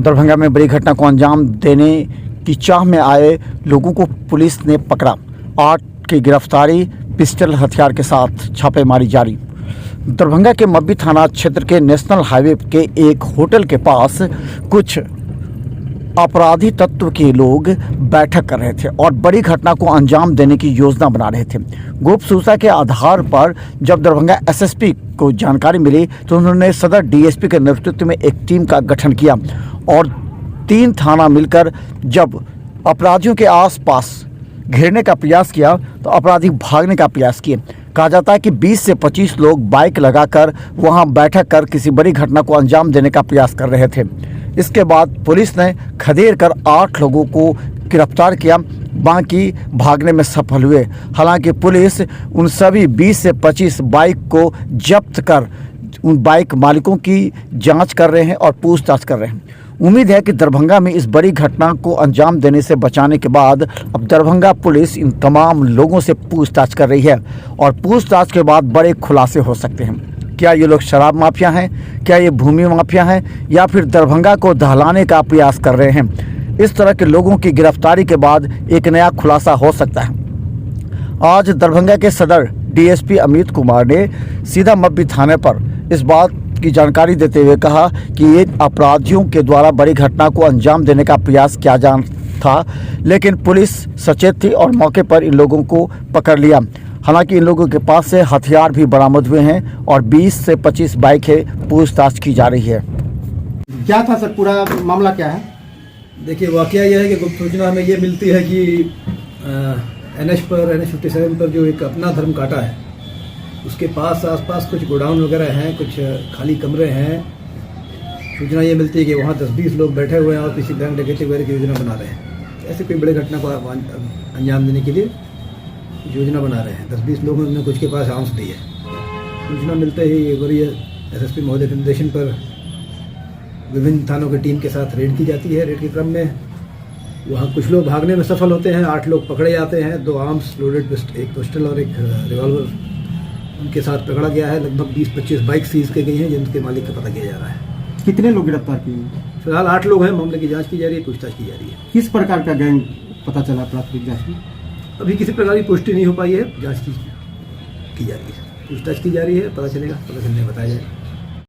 दरभंगा में बड़ी घटना को अंजाम देने की चाह में आए लोगों को पुलिस ने पकड़ा। 8 की गिरफ्तारी, पिस्टल हथियार के साथ छापेमारी जारी। दरभंगा के मब्बी थाना क्षेत्र के नेशनल हाईवे के एक होटल के पास कुछ अपराधी तत्व के लोग बैठक कर रहे थे और बड़ी घटना को अंजाम देने की योजना बना रहे थे। गुप्त सूचना के आधार पर जब दरभंगा एसएसपी को जानकारी मिली तो उन्होंने सदर डीएसपी के नेतृत्व में एक टीम का गठन किया और 3 थाना मिलकर जब अपराधियों के आसपास घेरने का प्रयास किया तो अपराधी भागने का प्रयास किए। कहा जाता है कि 20 से 25 लोग बाइक लगाकर वहां बैठक कर किसी बड़ी घटना को अंजाम देने का प्रयास कर रहे थे। इसके बाद पुलिस ने खदेड़ कर 8 लोगों को गिरफ्तार किया, बाकी भागने में सफल हुए। हालांकि पुलिस उन सभी 20 से 25 बाइक को जब्त कर उन बाइक मालिकों की जांच कर रहे हैं और पूछताछ कर रहे हैं। उम्मीद है कि दरभंगा में इस बड़ी घटना को अंजाम देने से बचाने के बाद अब दरभंगा पुलिस इन तमाम लोगों से पूछताछ कर रही है और पूछताछ के बाद बड़े खुलासे हो सकते हैं। क्या ये लोग शराब माफिया हैं, क्या ये भूमि माफिया हैं, या फिर दरभंगा को दहलाने का प्रयास कर रहे हैं। इस तरह के लोगों की गिरफ्तारी के बाद एक नया खुलासा हो सकता है। आज दरभंगा के सदर डीएसपी अमित कुमार ने सीधा मब्बी थाने पर इस बात की जानकारी देते हुए कहा कि ये अपराधियों के द्वारा बड़ी घटना को अंजाम देने का प्रयास किया जा था, लेकिन पुलिस सचेत थी और मौके पर इन लोगों को पकड़ लिया। हालांकि इन लोगों के पास से हथियार भी बरामद हुए हैं और 20 से 25 बाइकें पूछताछ की जा रही है। क्या था सर, पूरा मामला क्या है? देखिए, वाकया यह है कि गुप्त सूचना हमें ये मिलती है कि NH 57 पर जो एक अपना धर्म काटा है उसके पास आसपास कुछ गोडाउन वगैरह हैं, कुछ खाली कमरे हैं। सूचना ये मिलती है कि वहाँ 10-20 लोग बैठे हुए हैं और किसी बैंक डकैती वगैरह की योजना बना रहे हैं। ऐसे कोई बड़ी घटना को अंजाम देने के लिए योजना बना रहे हैं। 10-20 लोगों ने कुछ के पास आर्म्स दी है। सूचना मिलते ही वरीय एसएसपी महोदय के निर्देशन पर विभिन्न थानों की टीम के साथ रेड की जाती है। रेड के क्रम में वहाँ कुछ लोग भागने में सफल होते हैं, 8 लोग पकड़े जाते हैं। 2 आर्म्स लोडेड, एक पिस्टल और एक रिवॉल्वर उनके साथ पकड़ा गया है। लगभग 20-25 बाइक सीज की गई हैं जिनके मालिक का पता किया जा रहा है। कितने लोग गिरफ्तार किए हैं? फिलहाल 8 लोग हैं। मामले की जांच की जा रही है, पूछताछ की जा रही है। किस प्रकार का गैंग पता चला प्राथमिक जांच में? अभी किसी प्रकार की पुष्टि नहीं हो पाई है, जांच की जा रही है, पूछताछ की जा रही है, पता चलेगा, पता चलने बताया जाएगा।